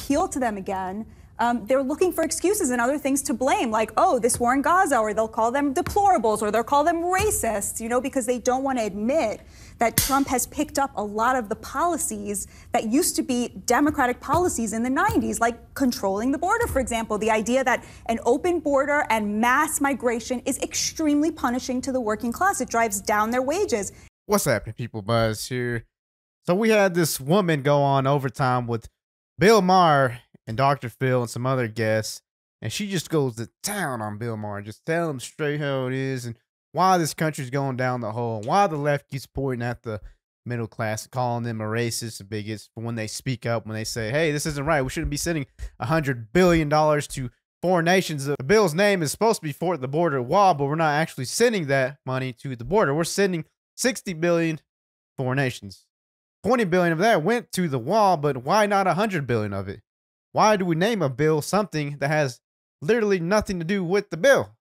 appeal to them again, they're looking for excuses and other things to blame, like, oh, this war in Gaza, or they'll call them deplorables, or they'll call them racists, you know, because they don't want to admit that Trump has picked up a lot of the policies that used to be Democratic policies in the 90s, like controlling the border, for example. The idea that an open border and mass migration is extremely punishing to the working class. It drives down their wages. What's happening, people? Buzz here. So we had this woman go on overtime with Bill Maher and Dr. Phil and some other guests, and she just goes to town on Bill Maher, just tell him straight how it is and why this country's going down the hole, why the left keeps pointing at the middle class, calling them a racist and bigots for when they speak up, when they say, hey, this isn't right. We shouldn't be sending $100 billion to foreign nations. The bill's name is supposed to be for the border wall, but we're not actually sending that money to the border. We're sending $60 billion foreign nations. $20 billion of that went to the wall, but why not $100 billion of it? Why do we name a bill something that has literally nothing to do with the bill?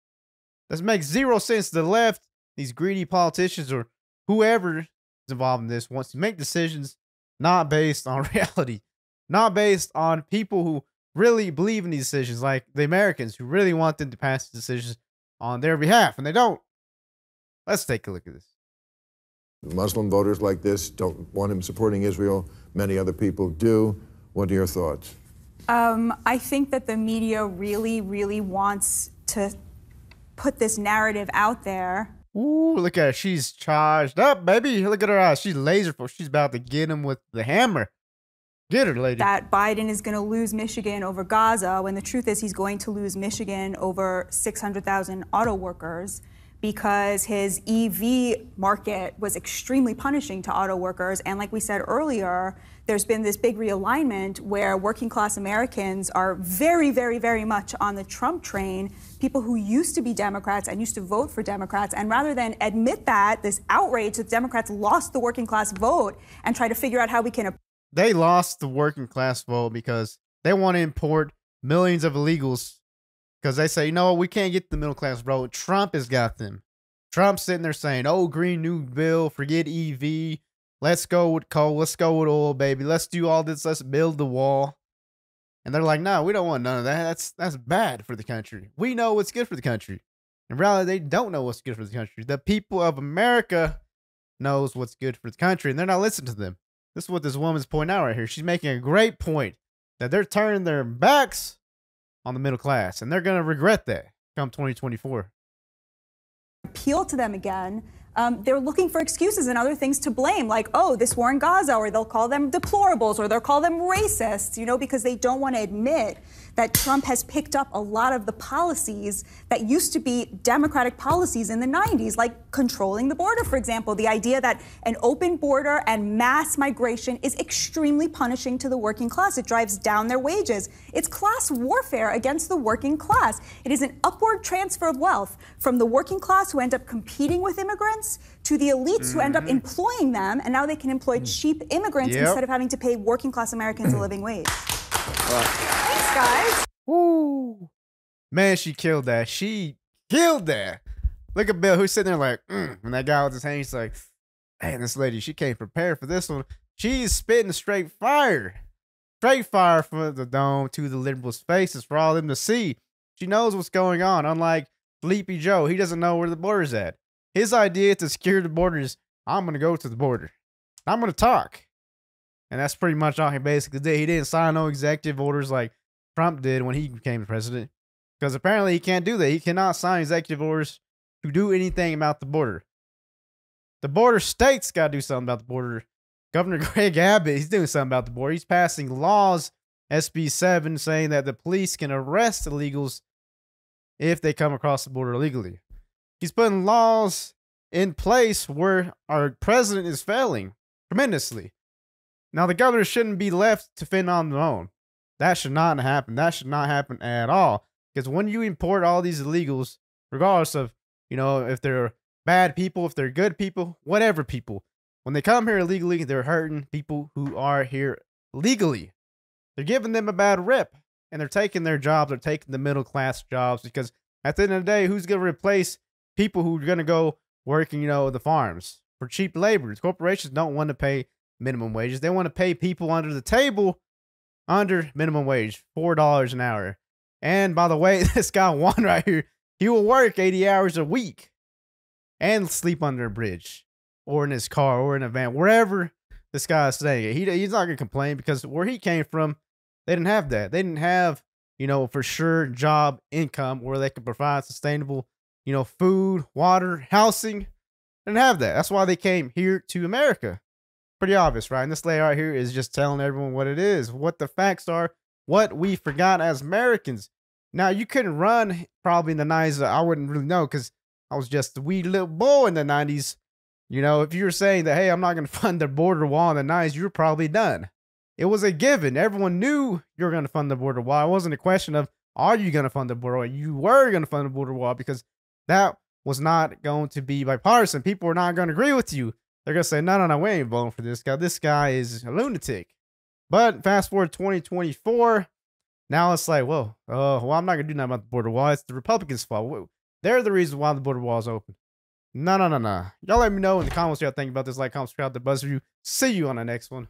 This makes zero sense. The left, these greedy politicians or whoever is involved in this, wants to make decisions not based on reality, not based on people who really believe in these decisions, like the Americans who really want them to pass decisions on their behalf, and they don't. Let's take a look at this. Muslim voters like this don't want him supporting Israel. Many other people do. What are your thoughts? I think that the media really wants to put this narrative out there. Ooh, look at her. She's charged up, baby. Look at her eyes. She's laser focused. She's about to get him with the hammer. Get her, lady. That Biden is going to lose Michigan over Gaza, when the truth is he's going to lose Michigan over 600,000 auto workers, because his EV market was extremely punishing to auto workers. And like we said earlier, there's been this big realignment where working class Americans are very much on the Trump train, people who used to be Democrats and used to vote for Democrats. And rather than admit that, this outrage that Democrats lost the working class vote and try to figure out how we can... They lost the working class vote because they want to import millions of illegals, because they say, you know what, we can't get the middle class vote. Trump has got them. Trump's sitting there saying, oh, Green New Bill, forget EV. Let's go with coal. Let's go with oil, baby. Let's do all this. Let's build the wall. And they're like, no, we don't want none of that. That's bad for the country. We know what's good for the country. And reality, they don't know what's good for the country. The people of America knows what's good for the country, and they're not listening to them. This is what this woman's pointing out right here. She's making a great point that they're turning their backs on the middle class, and they're going to regret that come 2024. Appeal to them again. They're looking for excuses and other things to blame, like, oh, this war in Gaza, or they'll call them deplorables, or they'll call them racists, you know, because they don't want to admit that Trump has picked up a lot of the policies that used to be Democratic policies in the 90s, like controlling the border, for example. The idea that an open border and mass migration is extremely punishing to the working class. It drives down their wages. It's class warfare against the working class. It is an upward transfer of wealth from the working class, who end up competing with immigrants, to the elites who end up employing them, and now they can employ cheap immigrants instead of having to pay working class Americans a living wage. Thanks, guys. Woo. Man, she killed that. She killed that. Look at Bill, who's sitting there like, and that guy with his hand, he's like, man, this lady, she came prepared for this one. She's spitting straight fire. Straight fire from the dome to the liberals' faces for all them to see. She knows what's going on, unlike Sleepy Joe. He doesn't know where the border's at. His idea to secure the border is, I'm going to go to the border. I'm going to talk. And that's pretty much all he basically did. He didn't sign no executive orders like Trump did when he became president, because apparently he can't do that. He cannot sign executive orders to do anything about the border. The border states got to do something about the border. Governor Greg Abbott, he's doing something about the border. He's passing laws, SB 7, saying that the police can arrest illegals if they come across the border illegally. He's putting laws in place where our president is failing tremendously. Now, the governor shouldn't be left to fend on their own. That should not happen. That should not happen at all. Because when you import all these illegals, regardless of, you know, if they're bad people, if they're good people, whatever people, when they come here illegally, they're hurting people who are here legally. They're giving them a bad rep, and they're taking their jobs. They're taking the middle class jobs, because at the end of the day, who's going to replace people who are going to go working, you know, the farms for cheap labor? Corporations don't want to pay minimum wages. They want to pay people under the table under minimum wage, $4 an hour. And by the way, this guy Juan right here, he will work 80 hours a week and sleep under a bridge or in his car or in a van, wherever this guy is staying. He's not going to complain because where he came from, they didn't have that. They didn't have, for sure job income where they could provide sustainable, food, water, housing. They didn't have that. That's why they came here to America. Pretty obvious, right? And this lady right here is just telling everyone what it is, what the facts are, what we forgot as Americans. Now, you couldn't run probably in the 90s. I wouldn't really know because I was just a wee little boy in the 90s. If you were saying that, hey, I'm not going to fund the border wall in the 90s, you were probably done. It was a given. Everyone knew you were going to fund the border wall. It wasn't a question of, are you going to fund the border wall? You were going to fund the border wall because that was not going to be bipartisan. People were not going to agree with you. They're going to say, no, we ain't voting for this guy. This guy is a lunatic. But fast forward 2024, now it's like, well, I'm not going to do nothing about the border wall. It's the Republicans' fault. They're the reason why the border wall is open. No. Y'all let me know in the comments what y'all think about this. Like, comment, subscribe, the buzz review. See you on the next one.